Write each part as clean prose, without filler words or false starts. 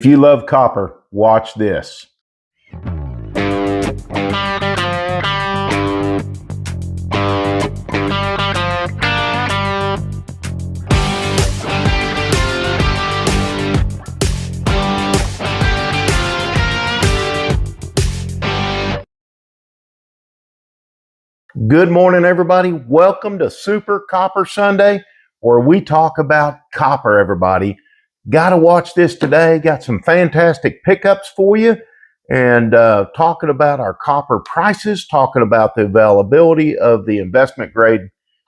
If you love copper, watch this. Good morning, everybody. Welcome to Super Copper Sunday, where we talk about copper, everybody. Got to watch this today. Got some fantastic pickups for you, and talking about our copper prices, talking about the availability of the investment grade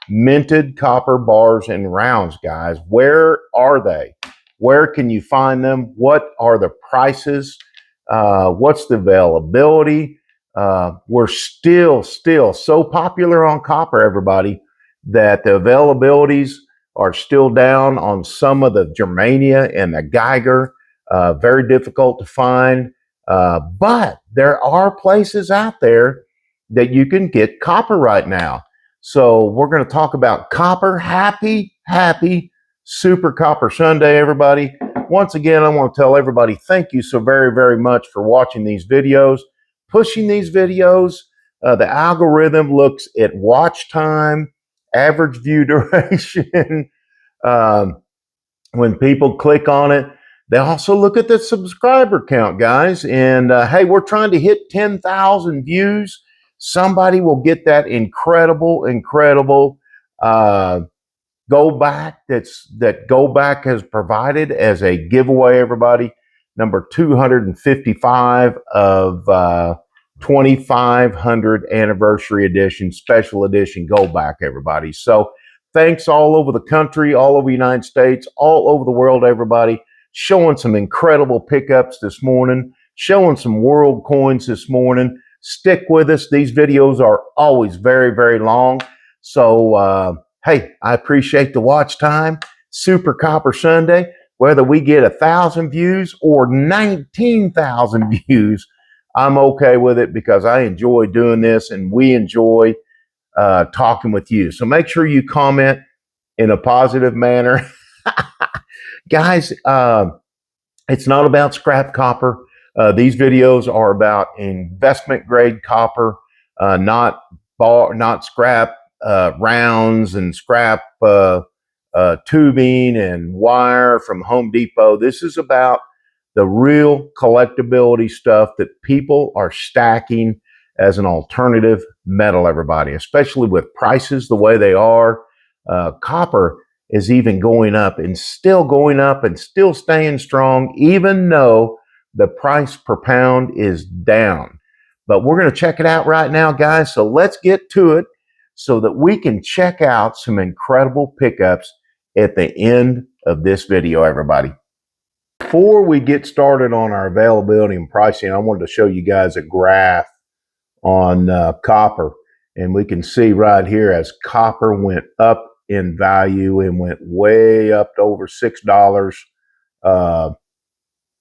minted copper bars and rounds, guys. Where are they? Where can you find them? What are the prices? What's the availability? We're still so popular on copper, everybody, that the availabilities are still down on some of the Germania and the Geiger. Very difficult to find. But there are places out there that you can get copper right now. So we're going to talk about copper. Happy Super Copper Sunday, everybody. Once again, I want to tell everybody thank you so very much for watching these videos, pushing these videos. The algorithm looks at watch time, average view duration. When people click on it, they also look at the subscriber count, guys. And hey, we're trying to hit 10,000 views. Somebody will get that incredible go back that Go Back has provided as a giveaway, everybody. Number 255 of 2500 anniversary edition, special edition Go Back, everybody. So thanks all over the country, all over the United States, all over the world, everybody. Showing some incredible pickups this morning, showing some world coins this morning. Stick with us. These videos are always very long. So, hey, I appreciate the watch time. Super Copper Sunday, whether we get 1,000 views or 19,000 views, I'm okay with it because I enjoy doing this and we enjoy talking with you. So make sure you comment in a positive manner. Guys, it's not about scrap copper. These videos are about investment grade copper, not scrap rounds and scrap tubing and wire from Home Depot. This is about the real collectability stuff that people are stacking as an alternative metal, everybody, especially with prices the way they are. Copper is even going up and still staying strong, even though the price per pound is down. But we're going to check it out right now, guys. So let's get to it so that we can check out some incredible pickups at the end of this video, everybody. Before we get started on our availability and pricing, I wanted to show you guys a graph on copper. And we can see right here as copper went up in value and went way up to over $6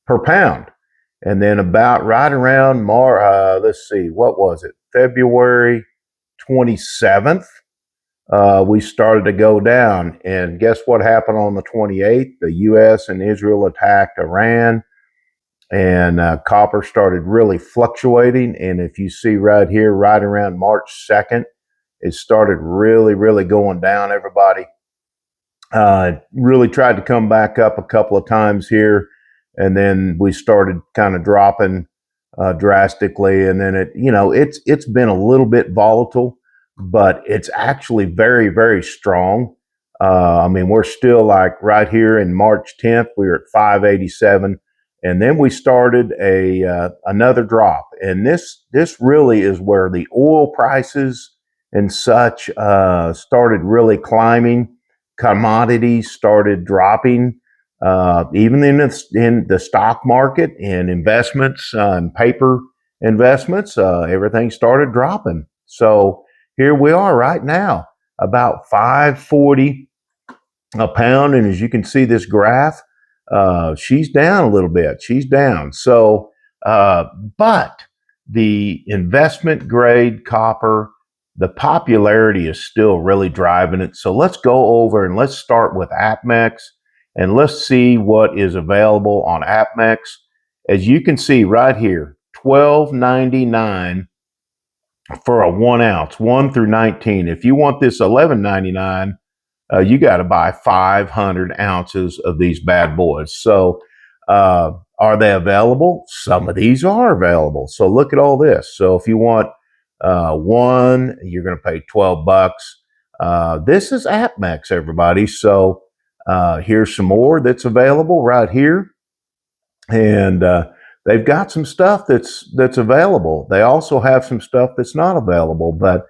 per pound. And then about right around let's see, what was it? February 27th, we started to go down. And guess what happened on the 28th? The U.S. and Israel attacked Iran, and copper started really fluctuating. And if you see right here, right around March 2nd, it started really going down, everybody. Really tried to come back up a couple of times here, and then we started kind of dropping drastically. And then it's been a little bit volatile, but it's actually very strong. I mean, we're still like right here in March 10th, we were at 587. And then we started another drop. And this really is where the oil prices and such started really climbing. Commodities started dropping. Even in the stock market and investments and paper investments, everything started dropping. So here we are right now, about 540 a pound. And as you can see this graph, she's down a little bit. She's down. So, but the investment grade copper, the popularity is still really driving it. So let's go over and let's start with APMEX and let's see what is available on APMEX. As you can see right here, $12.99 for a 1 ounce, 1 through 19. If you want this $11.99, you got to buy 500 ounces of these bad boys. So are they available? Some of these are available. So look at all this. So if you want one, you're going to pay $12. This is APMEX, everybody. So here's some more that's available right here. And they've got some stuff that's available. They also have some stuff that's not available, but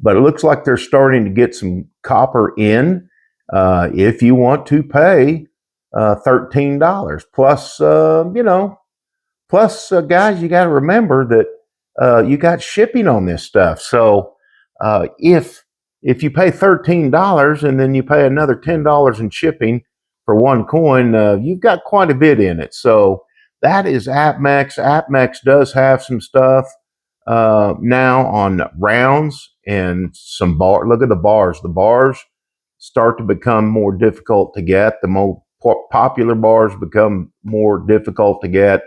it looks like they're starting to get some copper in. If you want to pay $13 plus, plus guys, you got to remember that you got shipping on this stuff. So if you pay $13 and then you pay another $10 in shipping for one coin, you've got quite a bit in it. So that is APMEX. APMEX does have some stuff now on rounds and some bar. Look at the bars. The bars start to become more difficult to get. The more popular bars become more difficult to get.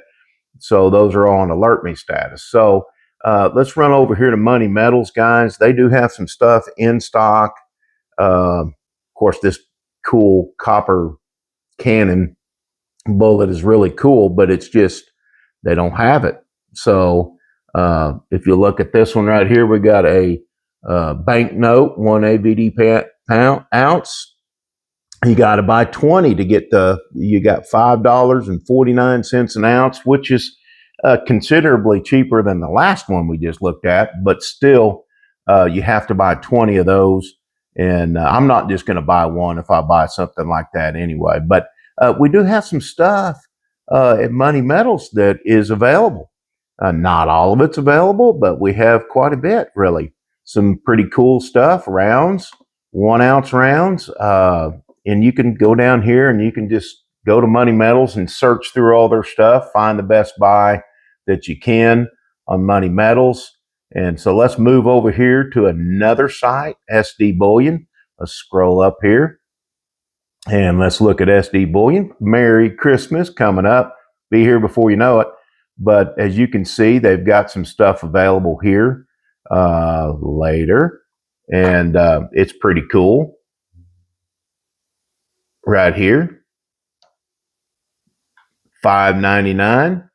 So those are all on alert me status. So let's run over here to Money Metals, guys. They do have some stuff in stock. Of course, this cool copper cannon bullet is really cool, but it's just they don't have it. So if you look at this one right here, we got a banknote, 1 AVD ounce. You got to buy 20 to get you got $5.49 an ounce, which is considerably cheaper than the last one we just looked at, but still you have to buy 20 of those. And I'm not just going to buy one if I buy something like that anyway. But we do have some stuff at Money Metals that is available. Not all of it's available, but we have quite a bit, really. Some pretty cool stuff, rounds, 1 ounce rounds. And you can go down here and you can just go to Money Metals and search through all their stuff, find the best buy that you can on Money Metals. And so let's move over here to another site, SD Bullion. Let's scroll up here and let's look at SD Bullion. Merry Christmas coming up. Be here before you know it. But as you can see, they've got some stuff available here later. And it's pretty cool. Right here, $5.99,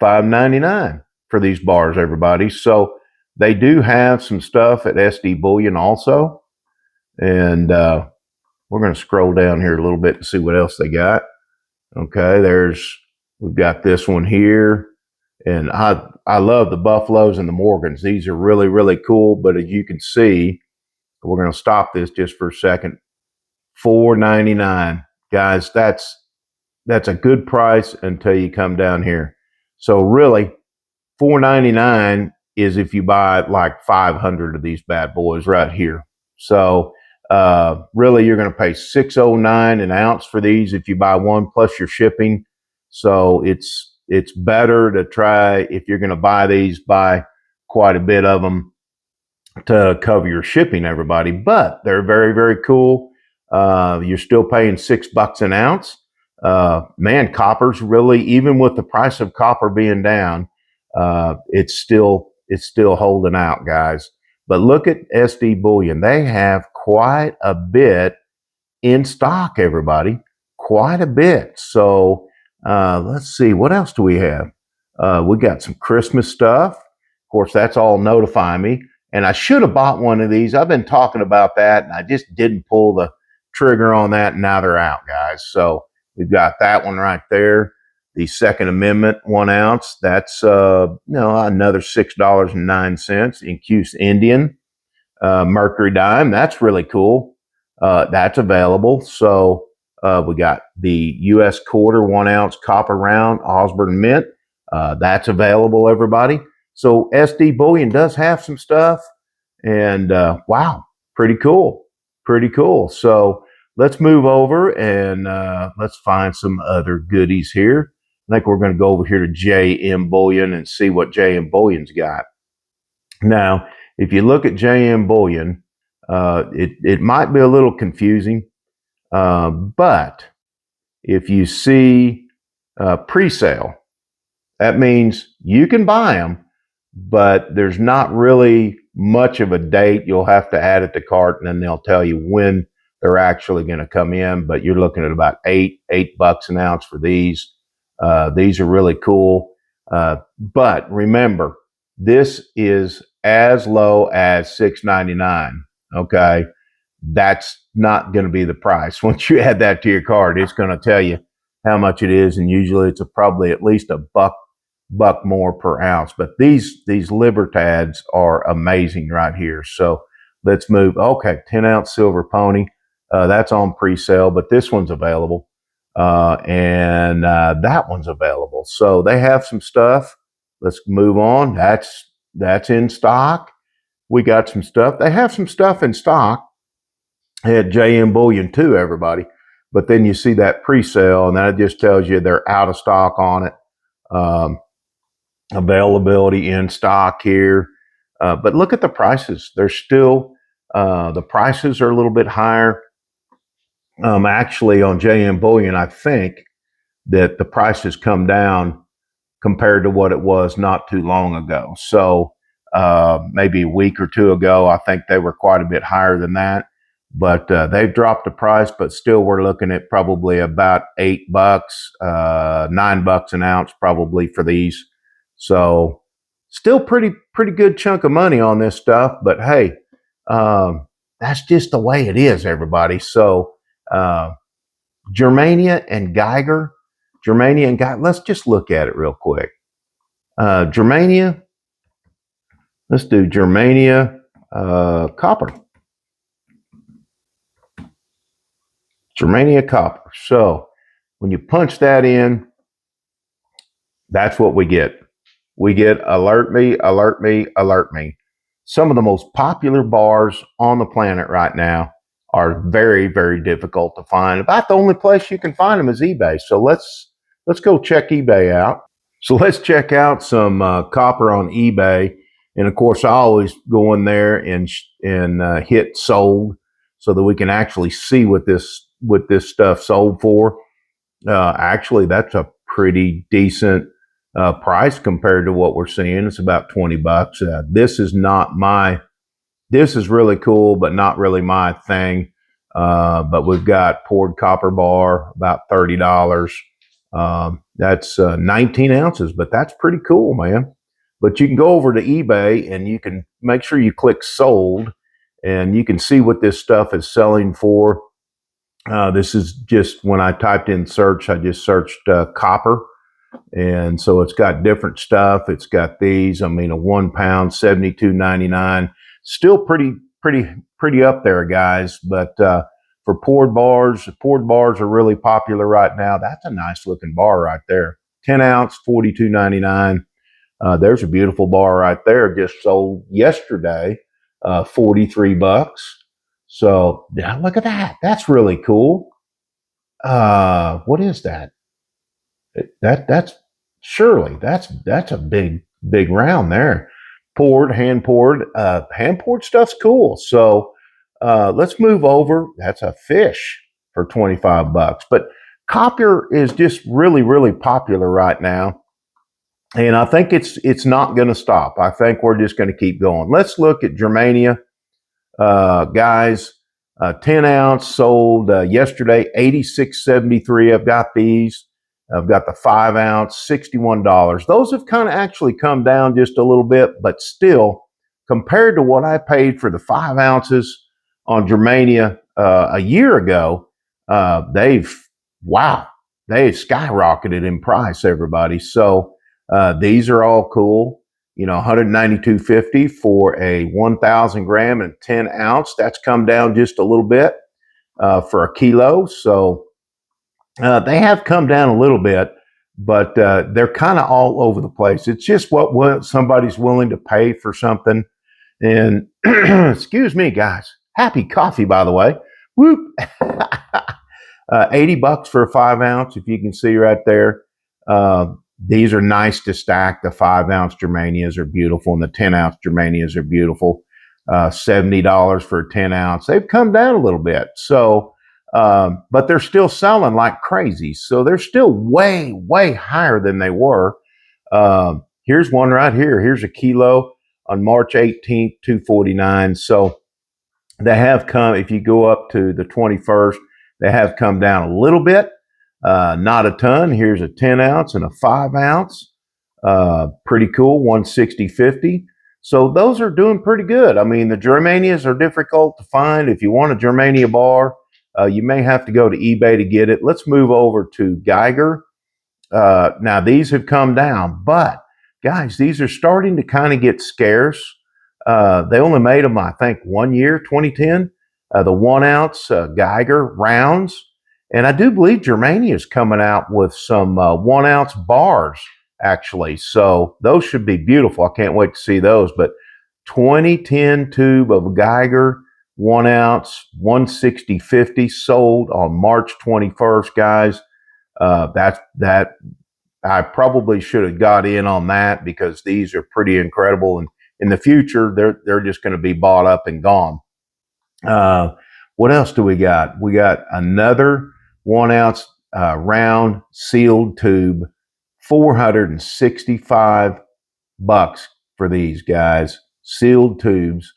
$5.99 for these bars, everybody. So they do have some stuff at SD Bullion also. And we're going to scroll down here a little bit to see what else they got. Okay, we've got this one here. And I love the Buffaloes and the Morgans. These are really, really cool. But as you can see, we're going to stop this just for a second. $4.99, guys. That's a good price until you come down here. So really, $4.99 is if you buy like 500 of these bad boys right here. So really, you're going to pay $6.09 an ounce for these if you buy one plus your shipping. So it's better to try, if you're going to buy these, buy quite a bit of them to cover your shipping, everybody. But they're very, very cool. You're still paying $6 an ounce. Man, copper's really, even with the price of copper being down, it's still holding out, guys. But look at SD Bullion. They have quite a bit in stock, everybody. Quite a bit. So let's see, what else do we have? We got some Christmas stuff. Of course, that's all Notify Me. And I should have bought one of these. I've been talking about that, and I just didn't pull the trigger on that, and now they're out, guys. So we've got that one right there. The Second Amendment 1 ounce, that's another $6.09. In Cuse Indian Mercury Dime, that's really cool. That's available. So we got the U.S. quarter 1 ounce copper round Osborne Mint. That's available, everybody. So SD Bullion does have some stuff, and wow, pretty cool. Pretty cool. So let's move over and let's find some other goodies here. I think we're going to go over here to JM Bullion and see what JM Bullion's got. Now, if you look at JM Bullion, it might be a little confusing, but if you see pre-sale, that means you can buy them, but there's not really much of a date. You'll have to add it to cart, and then they'll tell you when they're actually going to come in. But you're looking at about $8 an ounce for these. These are really cool. But remember, this is as low as $6.99. Okay, that's not going to be the price. Once you add that to your cart, it's going to tell you how much it is, and usually it's probably at least a buck more per ounce. But these Libertads are amazing right here. So let's move. Okay, 10-ounce silver pony. That's on pre-sale, but this one's available, and that one's available. So they have some stuff. Let's move on. That's in stock. We got some stuff. They have some stuff in stock at JM Bullion too, everybody. But then you see that pre-sale, and that just tells you they're out of stock on it. Availability in stock here. But look at the prices. They're still, the prices are a little bit higher. Actually, on JM Bullion, I think that the prices come down compared to what it was not too long ago. So maybe a week or two ago, I think they were quite a bit higher than that. But they've dropped the price, but still we're looking at probably about $8, $9 an ounce probably for these. So still pretty good chunk of money on this stuff. But hey, that's just the way it is, everybody. So Germania and Geiger. Let's just look at it real quick. Germania. Let's do Germania copper. Germania copper. So when you punch that in, that's what we get. We get alert me, alert me, alert me. Some of the most popular bars on the planet right now are very, very difficult to find. About the only place you can find them is eBay. So let's go check eBay out. So let's check out some copper on eBay. And of course, I always go in there and hit sold so that we can actually see what this stuff sold for. Actually, that's a pretty decent price compared to what we're seeing. It's about $20. This is really cool, but not really my thing. But we've got poured copper bar, about $30. That's 19 ounces, but that's pretty cool, man. But you can go over to eBay and you can make sure you click sold, and you can see what this stuff is selling for. This is just when I typed in search, I just searched copper. And so it's got different stuff. It's got these, I mean, a 1 pound, $72.99. Still pretty up there, guys. But for poured bars are really popular right now. That's a nice looking bar right there. 10 ounce, $42.99. There's a beautiful bar right there. Just sold yesterday, $43. So yeah, look at that. That's really cool. What is that? That's surely that's a big round there. Hand poured stuff's cool. So let's move over. That's a fish for $25. But copper is just really popular right now, and I think it's not going to stop. I think we're just going to keep going. Let's look at Germania, guys. 10 ounce sold yesterday, $86.73. I've got these. I've got the 5 ounce, $61. Those have kind of actually come down just a little bit, but still, compared to what I paid for the 5 ounces on Germania a year ago, they've skyrocketed in price, everybody. So these are all cool. You know, $192.50 for a 1,000 gram and 10 ounce. That's come down just a little bit for a kilo. So they have come down a little bit, but they're kind of all over the place. It's just what somebody's willing to pay for something. And excuse me, guys. Happy coffee, by the way. Whoop. $80 for a 5 ounce, if you can see right there. These are nice to stack. The 5 ounce Germanias are beautiful, and the 10 ounce Germanias are beautiful. $70 for a 10 ounce. They've come down a little bit. So But they're still selling like crazy. So they're still way, way higher than they were. Here's one right here. Here's a kilo on March 18th, 249. So they have come, if you go up to the 21st, they have come down a little bit, not a ton. Here's a 10 ounce and a 5 ounce. Pretty cool, 160.50. So those are doing pretty good. I mean, the Germanias are difficult to find. If you want a Germania bar, you may have to go to eBay to get it. Let's move over to Geiger. Now, these have come down, but guys, these are starting to kind of get scarce. They only made them, I think, 1 year, 2010. The 1 ounce Geiger rounds. And I do believe Germania is coming out with some 1 ounce bars, actually. So those should be beautiful. I can't wait to see those. But 2010 tube of Geiger, 1 ounce, 160.50, sold on March 21st, guys. That I probably should have got in on that because these are pretty incredible. And in the future, they're just going to be bought up and gone. What else do we got? We got another 1 ounce round sealed tube, $465 for these guys. Sealed tubes.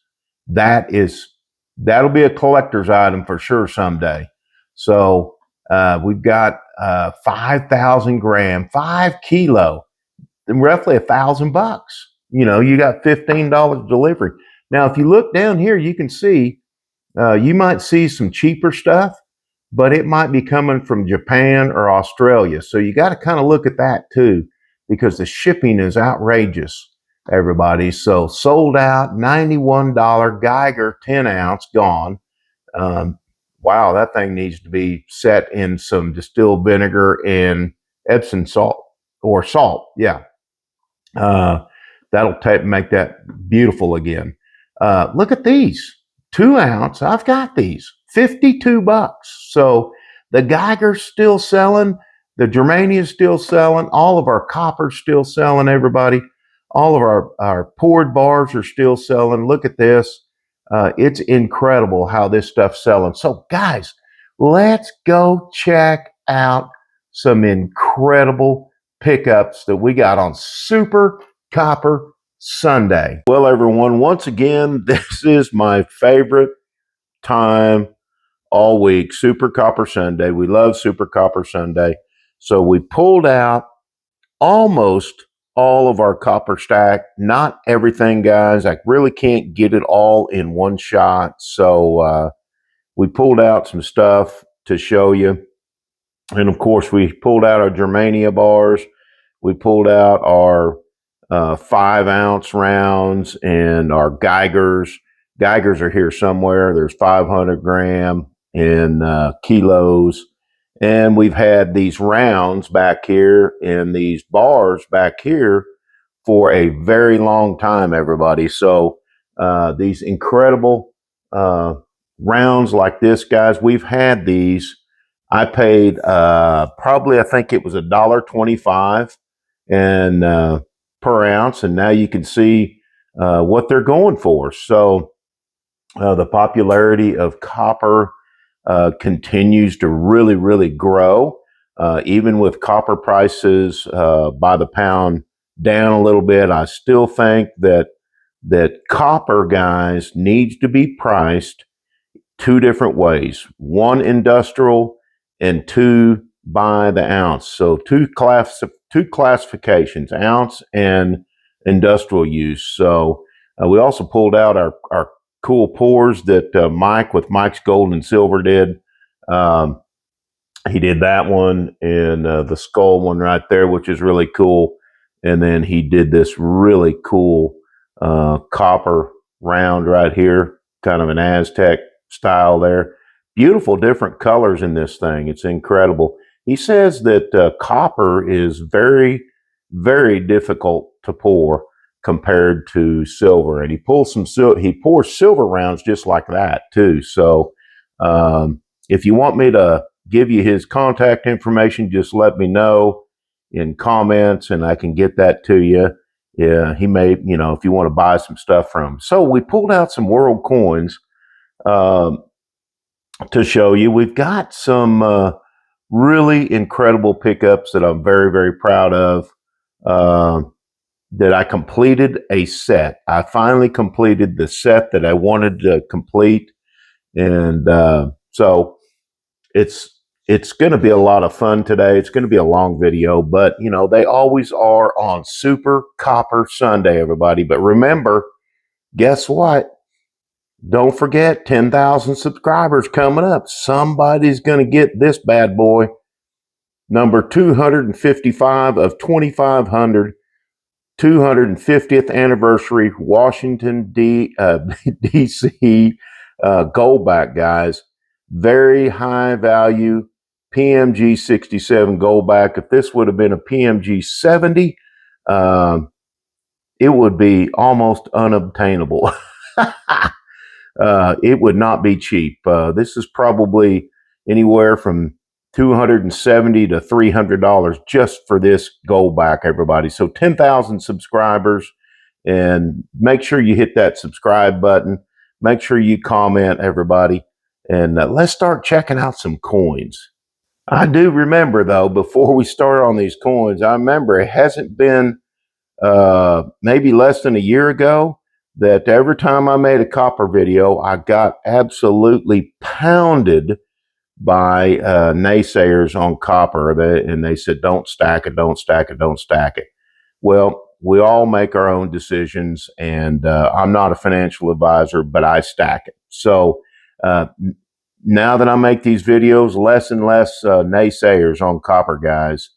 That'll be a collector's item for sure someday. So we've got 5,000 gram, 5 kilo, and roughly $1,000. You know, you got $15 delivery. Now, if you look down here, you can see, you might see some cheaper stuff, but it might be coming from Japan or Australia. So you got to kind of look at that too, because the shipping is outrageous, everybody. So sold out, $91 Geiger 10 ounce, gone. Wow, that thing needs to be set in some distilled vinegar and Epsom salt or salt. Yeah. That'll make that beautiful again. Look at these, 2 ounce. I've got these, $52. So the Geiger's still selling. The Germania's still selling. All of our copper's still selling, everybody. All of our poured bars are still selling. Look at this. It's incredible how this stuff's selling. So guys, let's go check out some incredible pickups that we got on Super Copper Sunday. Well, everyone, once again, this is my favorite time all week, Super Copper Sunday. We love Super Copper Sunday. So we pulled out almost all of our copper stack. Not everything, guys. I really can't get it all in one shot. So we pulled out some stuff to show you. And of course, we pulled out our Germania bars. We pulled out our 5 ounce rounds and our Geigers. Geigers are here somewhere. There's 500 gram in kilos. And we've had these rounds back here and these bars back here for a very long time, everybody. So these incredible rounds like this, guys, we've had these. I paid probably, I think it was $1.25 and per ounce, and now you can see what they're going for. So the popularity of copper continues to really, really grow. Even with copper prices by the pound down a little bit, I still think that copper, guys, needs to be priced 2 different ways. 1, industrial, and 2, by the ounce. So two classifications, ounce and industrial use. So we also pulled out our cool pours that Mike with Mike's Gold and Silver did. He did that one and the skull one right there, which is really cool. And then he did this really cool copper round right here, kind of an Aztec style there. Beautiful different colors in this thing. It's incredible. He says that copper is very, very difficult to pour compared to silver, and he pours silver rounds just like that too. So if you want me to give you his contact information, just let me know in comments and I can get that to you. Yeah, he may, you know, if you want to buy some stuff from him. So we pulled out some world coins. to show you. We've got some really incredible pickups that I'm very, very proud of. That I completed a set. I finally completed the set that I wanted to complete, and so it's going to be a lot of fun today. It's going to be a long video, but you know they always are on Super Copper Sunday, everybody. But remember, guess what? Don't forget, 10,000 subscribers coming up. Somebody's going to get this bad boy, number 255 of 2,500. 250th anniversary Washington D.C. Goldback, guys. Very high value PMG 67 Goldback. If this would have been a PMG 70, it would be almost unobtainable. It would not be cheap. This is probably anywhere from $270 to $300 just for this Goldback, everybody. So 10,000 subscribers, and make sure you hit that subscribe button. Make sure you comment, everybody, and let's start checking out some coins. I do remember, though, before we start on these coins, I remember it hasn't been maybe less than a year ago that every time I made a copper video, I got absolutely pounded by naysayers on copper, and they said, don't stack it, don't stack it, don't stack it. Well, we all make our own decisions, and I'm not a financial advisor, but I stack it. So now that I make these videos, less and less naysayers on copper, guys.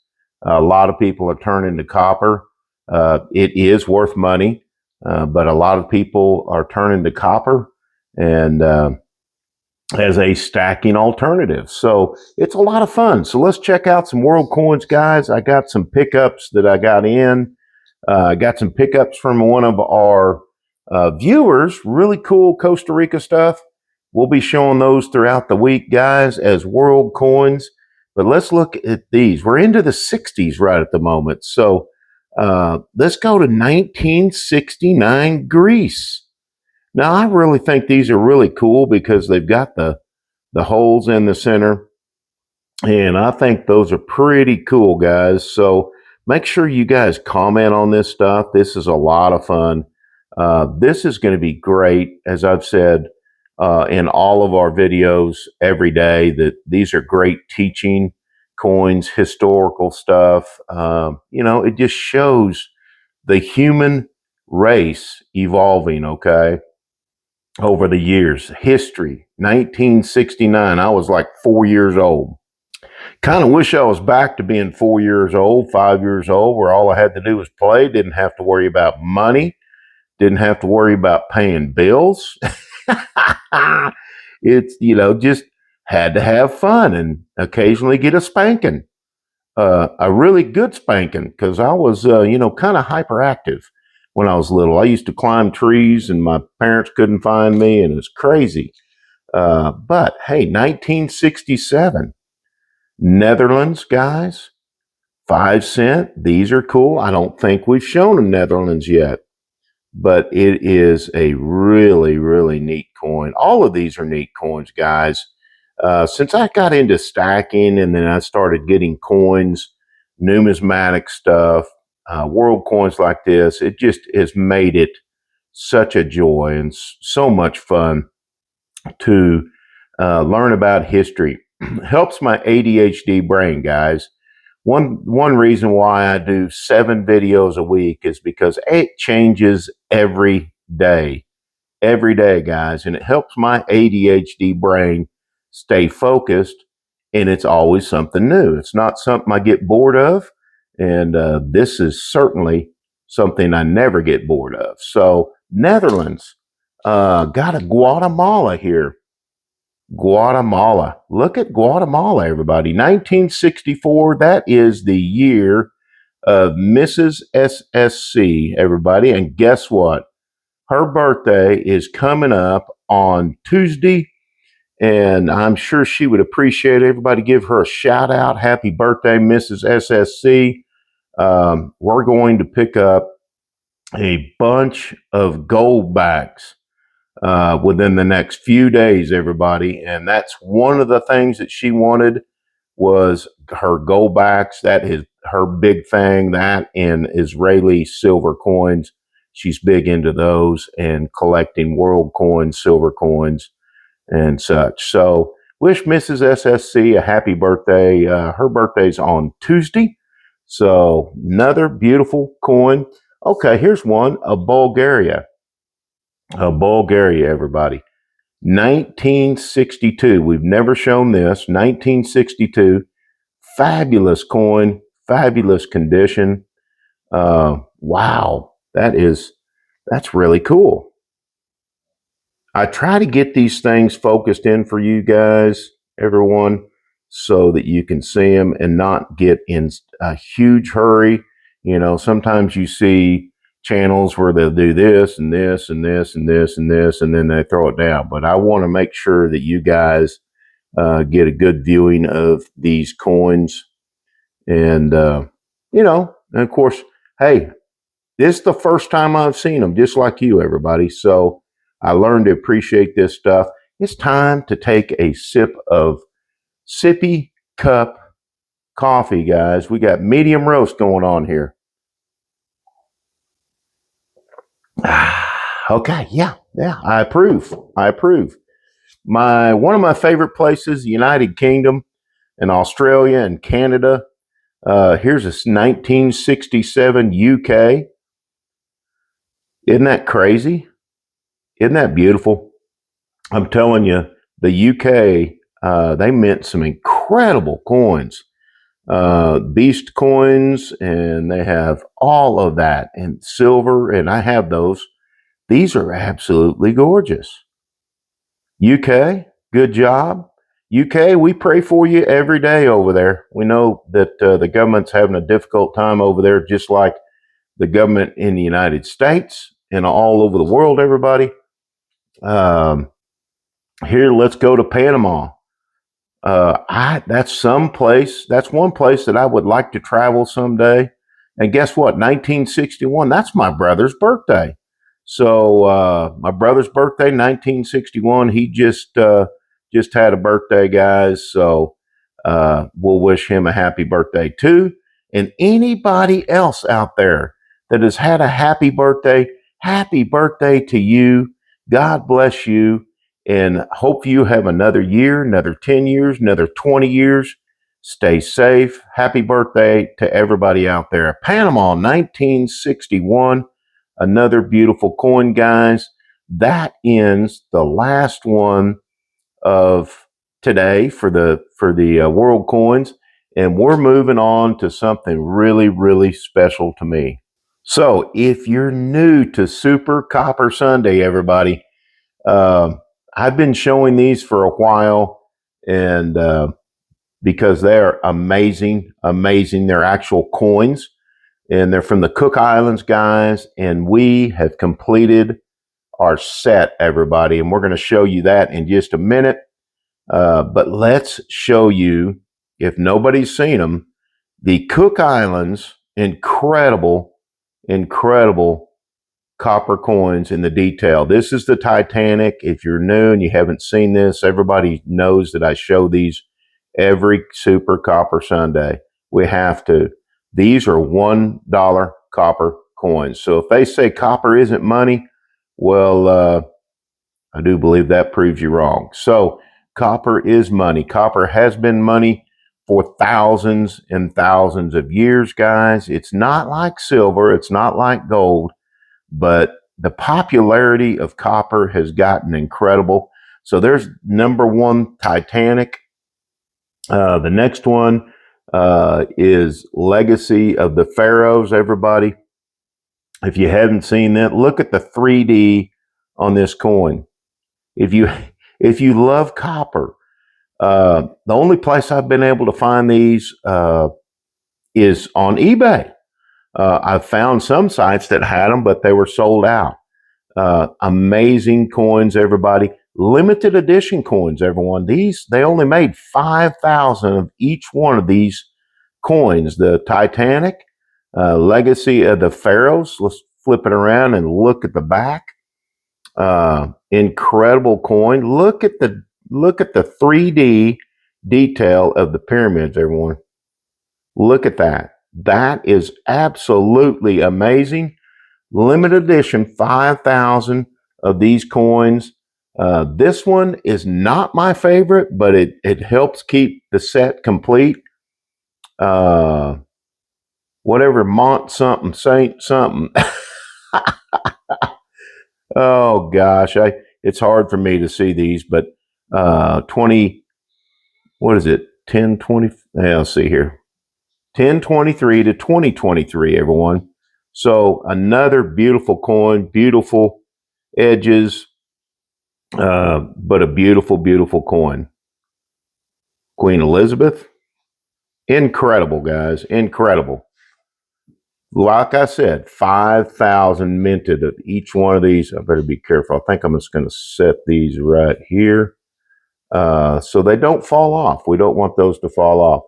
A lot of people are turning to copper. It is worth money, but a lot of people are turning to copper and as a stacking alternative. So it's a lot of fun. So let's check out some world coins, guys. I got some pickups that I got in. I got some pickups from one of our viewers. Really cool Costa Rica stuff. We'll be showing those throughout the week, guys, as world coins. But let's look at these. We're into the 60s right at the moment. So let's go to 1969 Greece. Now, I really think these are really cool because they've got the holes in the center, and I think those are pretty cool, guys. So make sure you guys comment on this stuff. This is a lot of fun. This is going to be great, as I've said in all of our videos every day, that these are great teaching coins, historical stuff. You know, it just shows the human race evolving, okay, over the years. History, 1969. I was like 4 years old. Kind of wish I was back to being 4 years old, 5 years old, where all I had to do was play, didn't have to worry about money, didn't have to worry about paying bills. It's, you know, just had to have fun and occasionally get a spanking. A really good spanking, because I was, you know, kind of hyperactive when I was little. I used to climb trees and my parents couldn't find me, and it's crazy. But hey, 1967, Netherlands, guys, 5 cent. These are cool. I don't think we've shown the Netherlands yet, but it is a really, really neat coin. All of these are neat coins, guys. Since I got into stacking and then I started getting coins, numismatic stuff, world coins like this, it just has made it such a joy and so much fun to learn about history. Helps my ADHD brain, guys. One reason why I do 7 videos a week is because it changes every day, guys, and it helps my ADHD brain stay focused, and it's always something new. It's not something I get bored of, and this is certainly something I never get bored of. So Netherlands, got a Guatemala here. Guatemala. Look at Guatemala, everybody. 1964, that is the year of Mrs. SSC, everybody. And guess what? Her birthday is coming up on Tuesday, and I'm sure she would appreciate it. Everybody give her a shout out. Happy birthday, Mrs. SSC. We're going to pick up a bunch of Goldbacks. within the next few days, everybody. And that's one of the things that she wanted was her gold backs. That is her big thing, that and Israeli silver coins. She's big into those and collecting world coins, silver coins, and such. So wish Mrs. SSC a happy birthday. Her birthday's on Tuesday. So another beautiful coin. Okay, here's one, a Bulgaria. A Bulgaria, everybody. 1962. We've never shown this. 1962. Fabulous coin, fabulous condition. Wow, that's really cool. I try to get these things focused in for you guys, everyone, so that you can see them and not get in a huge hurry. You know, sometimes you see channels where they'll do this and this and this and this and this, and then they throw it down. But I want to make sure that you guys get a good viewing of these coins. And, you know, and of course, hey, this is the first time I've seen them, just like you, everybody. So I learned to appreciate this stuff. It's time to take a sip of Sippy Cup coffee, guys. We got medium roast going on here. Okay, yeah, I approve. One of my favorite places, the United Kingdom and Australia and Canada. Here's a 1967 UK. Isn't that crazy? Isn't that beautiful? I'm telling you, the UK, they mint some incredible coins. Beast coins, and they have all of that, and silver, and I have those. These are absolutely gorgeous. UK, good job. UK, we pray for you every day over there. We know that the government's having a difficult time over there, just like the government in the United States and all over the world, everybody. Here, let's go to Panama. That's one place that I would like to travel someday. And guess what? 1961, that's my brother's birthday. So my brother's birthday, 1961, he just had a birthday, guys. So we'll wish him a happy birthday too. And anybody else out there that has had a happy birthday to you. God bless you. And hope you have another year, another 10 years, another 20 years. Stay safe. Happy birthday to everybody out there. Panama, 1961. Another beautiful coin, guys. That ends the last one of today for the world coins. And we're moving on to something really, really special to me. So if you're new to Super Copper Sunday, everybody, I've been showing these for a while, and because they're amazing. They're actual coins, and they're from the Cook Islands, guys, and we have completed our set, everybody, and we're going to show you that in just a minute. But let's show you, if nobody's seen them, the Cook Islands incredible copper coins in the detail. This is the Titanic. If you're new and you haven't seen this, everybody knows that I show these every Super Copper Sunday. We have to. These are $1 copper coins. So if they say copper isn't money, well, I do believe that proves you wrong. So copper is money. Copper has been money for thousands and thousands of years, guys. It's not like silver. It's not like gold. But the popularity of copper has gotten incredible. So there's number one, Titanic. The next one is Legacy of the Pharaohs, everybody. If you haven't seen that, look at the 3D on this coin. If you love copper, the only place I've been able to find these is on eBay. I've found some sites that had them, but they were sold out. Amazing coins, everybody. Limited edition coins, everyone. They only made 5,000 of each one of these coins. The Titanic, Legacy of the Pharaohs. Let's flip it around and look at the back. Incredible coin. Look at the 3D detail of the pyramids, everyone. Look at that. That is absolutely amazing. Limited edition, 5,000 of these coins. This one is not my favorite, but it helps keep the set complete. Whatever, Mont something, Saint something. Oh gosh, it's hard for me to see these, but 20, what is it? 1020, let's see here. 1023 to 2023, everyone. So another beautiful coin, beautiful edges, but a beautiful, beautiful coin. Queen Elizabeth, incredible, guys, incredible. Like I said, 5,000 minted of each one of these. I better be careful. I think I'm just going to set these right here so they don't fall off. We don't want those to fall off.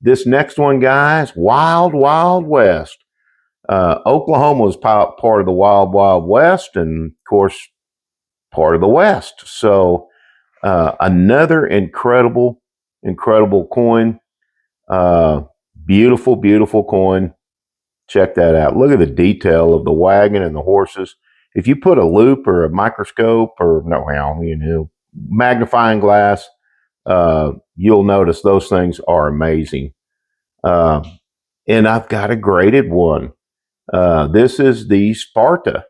This next one, guys, Wild Wild West. Oklahoma was part of the Wild Wild West, and of course, part of the West. So another incredible, incredible coin. Beautiful, beautiful coin. Check that out. Look at the detail of the wagon and the horses. If you put a loop or a microscope or magnifying glass, you'll notice those things are amazing. And I've got a graded one. This is the Sparta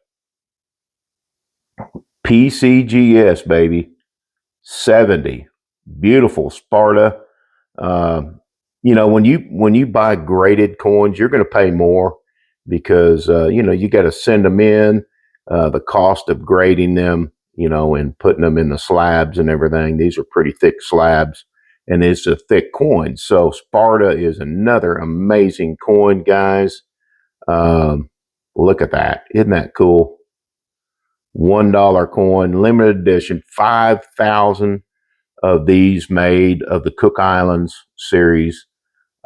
PCGS, baby. 70. Beautiful Sparta. When you buy graded coins, you're going to pay more because, you got to send them in, the cost of grading them, and putting them in the slabs and everything. These are pretty thick slabs, and it's a thick coin. So Sparta is another amazing coin, guys. Look at that. Isn't that cool? $1 coin, limited edition, 5,000 of these made of the Cook Islands series.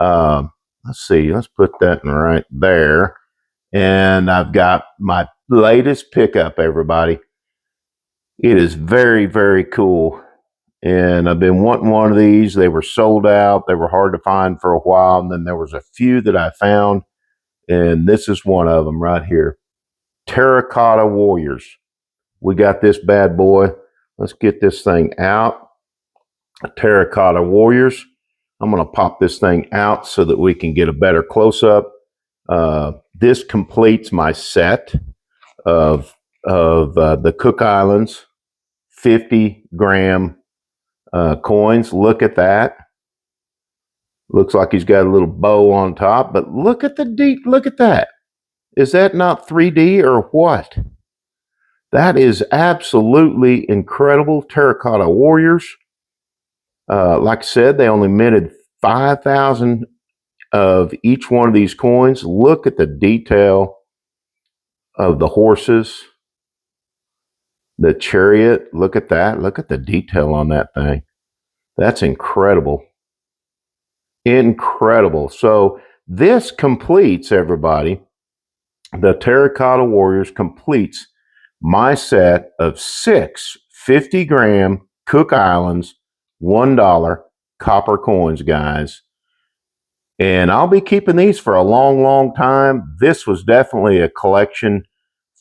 Let's see, let's put that in right there. And I've got my latest pickup, everybody. It is very, very cool. And I've been wanting one of these. They were sold out. They were hard to find for a while. And then there was a few that I found. And this is one of them right here. Terracotta Warriors. We got this bad boy. Let's get this thing out. Terracotta Warriors. I'm going to pop this thing out so that we can get a better close-up. This completes my set of the Cook Islands 50-gram coins. Look at that. Looks like he's got a little bow on top, but look at look at that. Is that not 3D or what? That is absolutely incredible. Terracotta Warriors. Like I said, they only minted 5,000 of each one of these coins. Look at the detail of the horses, the chariot. Look at that. Look at the detail on that thing. That's incredible. Incredible. So this completes, everybody, the Terracotta Warriors completes my set of 6 50-gram Cook Islands $1 copper coins, guys. And I'll be keeping these for a long, long time. This was definitely a collection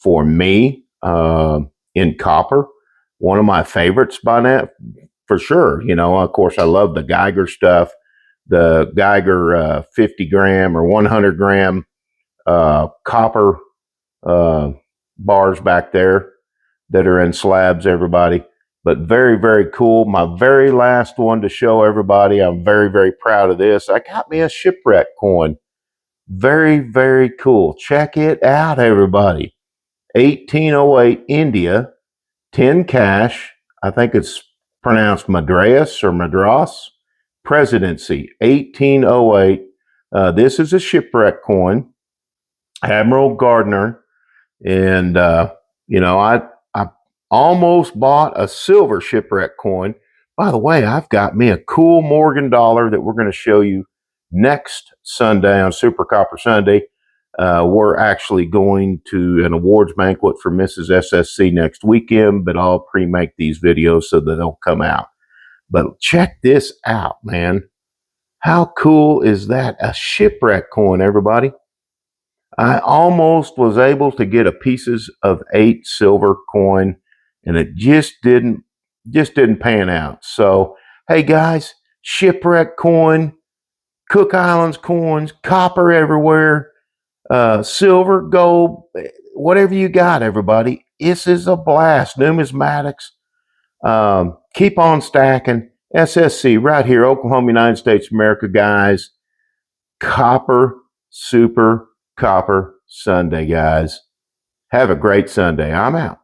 for me in copper. One of my favorites by now, for sure. Of course, I love the Geiger stuff. The Geiger 50-gram or 100-gram copper bars back there that are in slabs, everybody. But very, very cool. My very last one to show everybody. I'm very, very proud of this. I got me a shipwreck coin. Very, very cool. Check it out, everybody. 1808 India, 10 cash. I think it's pronounced Madras or Madras. Presidency, 1808. This is a shipwreck coin. Admiral Gardner. And, I almost bought a silver shipwreck coin. By the way, I've got me a cool Morgan dollar that we're going to show you next Sunday on Super Copper Sunday. We're actually going to an awards banquet for Mrs. SSC next weekend, but I'll pre-make these videos so that they'll come out. But check this out, man. How cool is that? A shipwreck coin, everybody. I almost was able to get a pieces of 8 silver coin, and it just didn't pan out. So, hey guys, shipwreck coin, Cook Islands coins, copper everywhere, silver, gold, whatever you got, everybody. This is a blast. Numismatics. Keep on stacking. SSC right here, Oklahoma, United States of America, guys. Copper, super copper Sunday, guys. Have a great Sunday. I'm out.